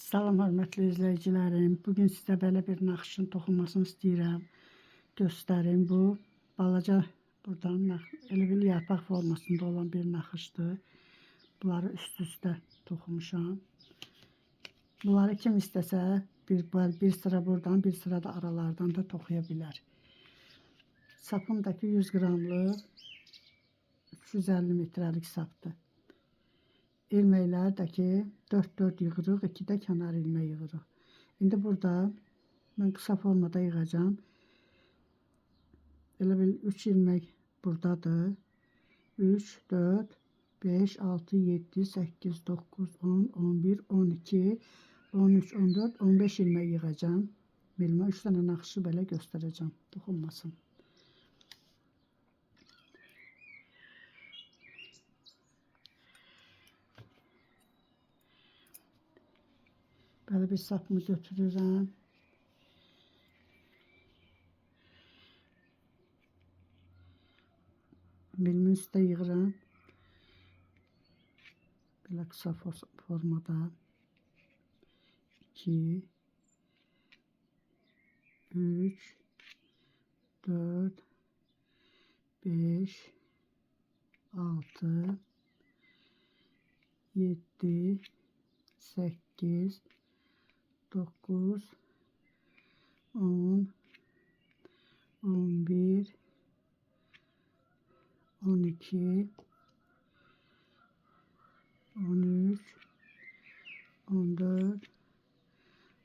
Salam hörmətli izləyicilərim. Bugün sizə belə bir naxışın toxunmasını istəyirəm. Göstərim. Bu balaca buradan elə bir yarpaq formasında olan bir naxışdır. Bunları üst-üstə toxumuşam. Bunları kim istəsə bir sıra buradan, bir sıra da aralardan da toxuya bilər. Sapımdakı 100 qramlıq 350 metrəlik sapdır. İlməkləri də ki 4-4 yığırıq, 2 də kənar ilmək yığırıq. İndi burada mən qısa formada yığacağım. Elə bil 3 ilmək buradadır. 3, 4, 5, 6, 7, 8, 9, 10, 11, 12, 13, 14, 15 ilmək yığacağım. Bilmə 3 dənə naxışı belə göstərəcəm, toxunmasın. Böyle bir sapımı götürürəm. Bilimin üstə yığıram. Belə qısa formada. 2, 3, 4, 5, 6, 7, 8, 9, 10, 11, 12, 13, 14,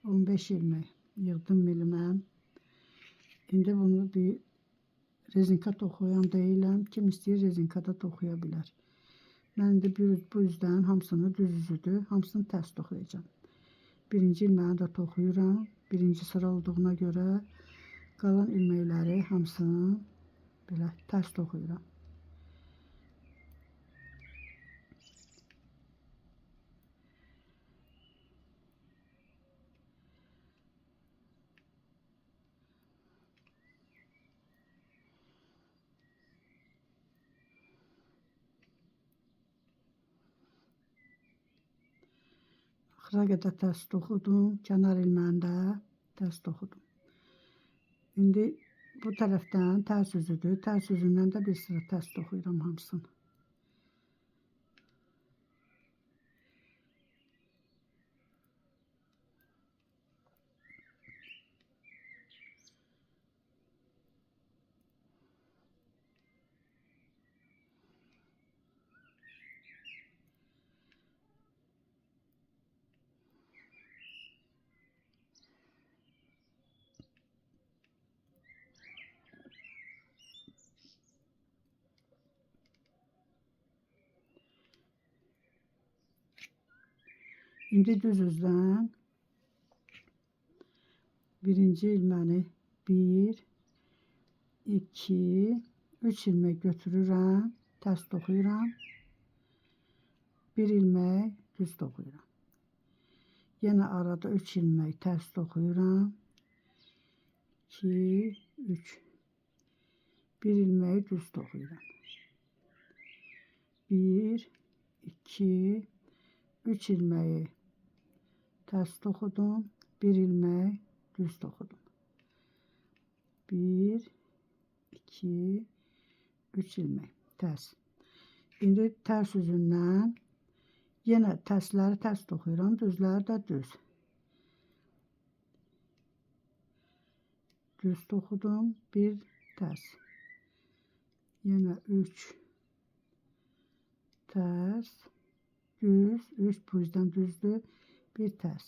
15 ilmek yığdım miliməm. İndi bunu bir rezinka toxuyan deyiləm. Kim istəyir rezinkada toxuya bilər. Mən indi bu üzdən hamısını düz üzüdür, hamısını tərs toxuyacağım. Birinci ilməyi də toxuyuram. Birinci sıra olduğuna görə qalan ilməkləri hamısını belə tərs toxuyuram. Axıra qədər tərs toxudum. Kənar ilməyində tərs toxudum. İndi bu tərəfdən tərs üzüdür. Tərs üzündən də bir sıra tərs toxuyuram hamısını. İndi düz üzdən birinci ilməni 1, 2, 3 ilmək götürürəm, tərs toxuyuram. 1 ilmək düz toxuyuram. Yenə arada 3 ilmək tərs toxuyuram. 2, 3. 1 ilmək düz toxuyuram. 1, 2, 3 ilməyi tərs toxudum. 1 ilmək düz toxudum. 1, 2, 3 ilmək tərs. İndi tərs üzündən yenə tərsləri tərs toxuyuram, düzləri də düz. Düz toxudum, 1 tərs. Yenə 3 tərs, düz, 3 bu yüzden düzdür, 1 tərs.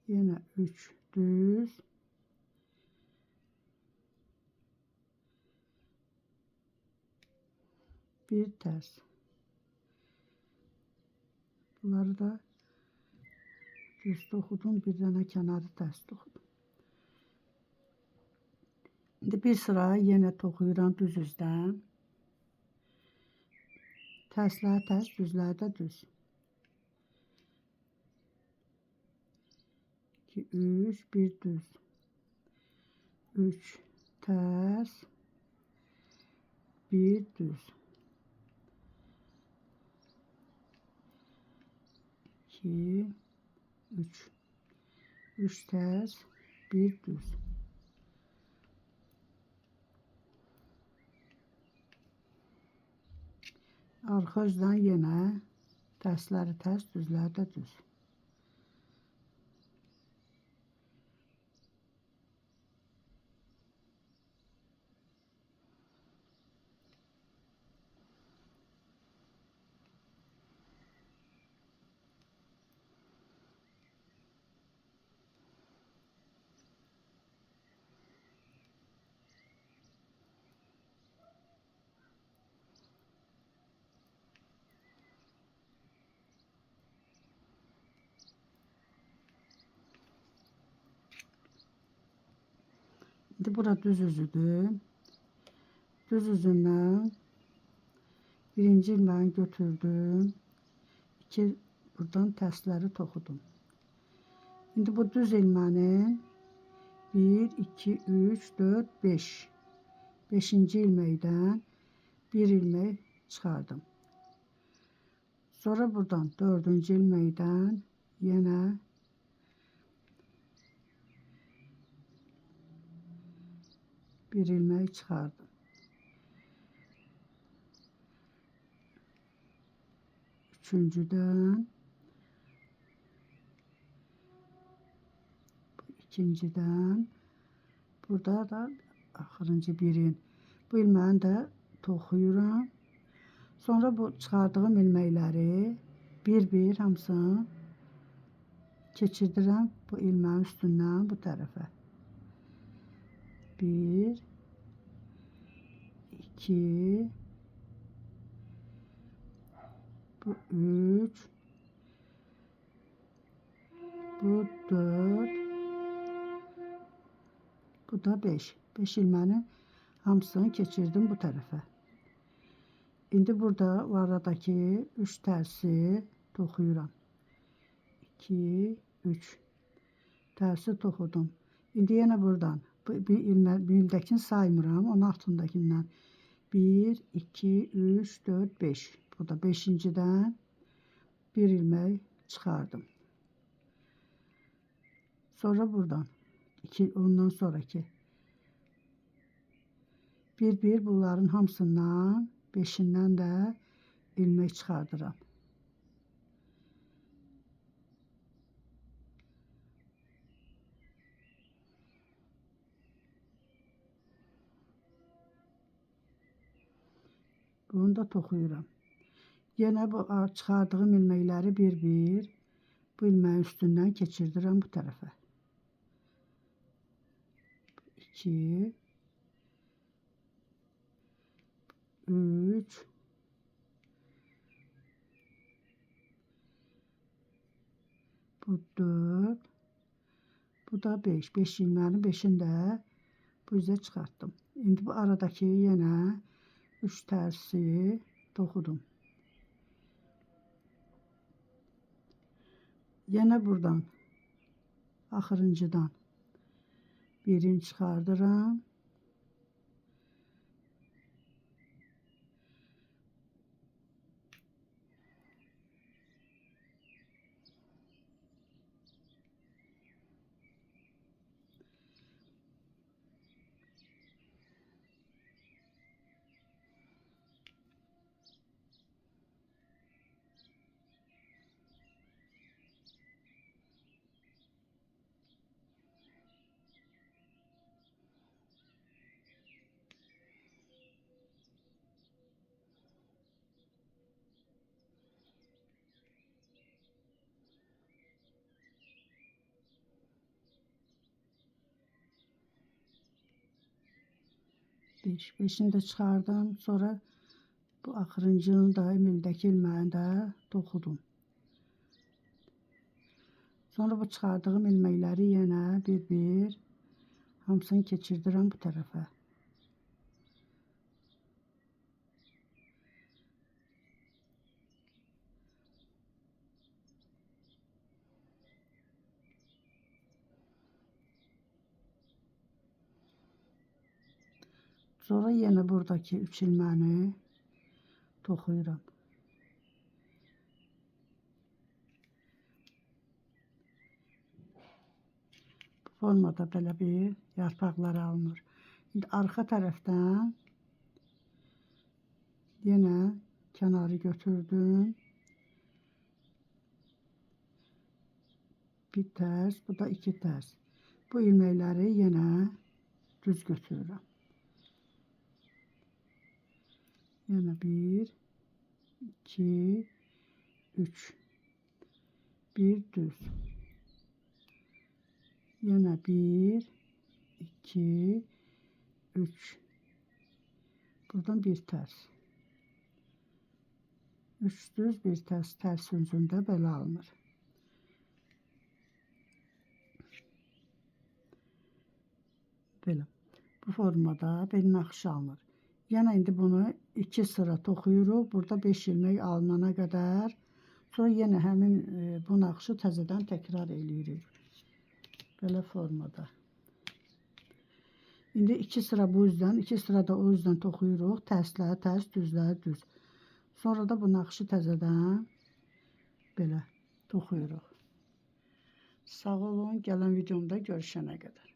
Yenə 3 düz. Bir tərs. Bunları da düz toxudum, bir dənə kənarı tərs toxudum. İndi bir sıra yenə toxuyuram düz üzdən. Tərslər tərs, düzlər də düz. 2, 3, 1 düz. 3 tərs, 1 düz. 2, 3. 3 ters, 1 düz. Arxa üzdən yenə tərsləri tərs, düzləri də düz. İndi bura düz üzüdür. Düz üzündən birinci ilmeğini götürdüm. 2 buradan tərsləri toxudum. İndi bu düz ilmeğin 1, 2, 3, 4, 5. 5-ci ilməkdən bir ilmek çıxardım. Sonra buradan 4-cü ilməkdən yenə bir ilmek çıxardım. 3-cüdən, ikinciden, burada da axırıncı birin. Bu ilmeğini də toxuyuram. Sonra bu çıxardığım ilməkləri bir-bir hamısını keçirdirəm bu ilməyin üstündən bu tərəfə. 1, 2, bu 3, bu 4, bu da 5. 5 ilmeğinin hamısını keçirdim bu tərəfə. İndi burada bu aradakı 3 tərsi toxuyuram. 2, 3 tərsi toxudum. İndi yenə buradan bir ildəkini saymıram, onun altındakindən 1, 2, 3, 4, 5. Burada 5-cidən bir ilmək çıxardım. Sonra buradan ondan sonraki bir bunların hamısından 5'indən də ilmek çıxardıram. Bunu da toxuyuram. Yenə bu çıxardığım ilməkləri bir-bir bu ilməyin üstündən keçirdirəm bu tərəfə. 2, 3, bu 4, bu da 5. 5 ilmənin 5'ini də bu üzə çıxartdım. İndi bu aradakı yenə 3 tərsi toxudum. Yenə buradan axırıncıdan birini çıxardıram. Beşini de çıxardım. Sonra bu axırıncını da emildəki ilməyi də toxudum. Sonra bu çıxardığım ilməkləri yenə bir-bir hamısını keçirdirəm bu tərəfə. Sonra yenə buradakı 3 ilməni toxuyuram. formada belə bir yarpaqlar alınır. İndi arxa tərəfdən yenə kənarı götürdüm. Bir tərs, bu da 2 tərs. Bu ilməkləri yenə düz götürürəm. Yenə 1, 2, 3. Bir düz. Yenə 1, 2, 3. Buradan bir tərs. 3 düz, bir tərs. Tərs üzündə belə alınır. Belə. Bu formada bel naxışı alınır. Yenə indi bunu 2 sıra toxuyuruq. Burada 5 ilmək alınana qədər. Sonra yenə həmin bu naxışı təzədən təkrar eləyirik. Belə formada. İndi 2 sıra bu üzdən, 2 sıra da o üzdən toxuyuruq. Tərsləri tərs, düzləri düz. Sonra da bu naxışı təzədən belə toxuyuruq. Sağ olun, gələn videomda görüşənə qədər.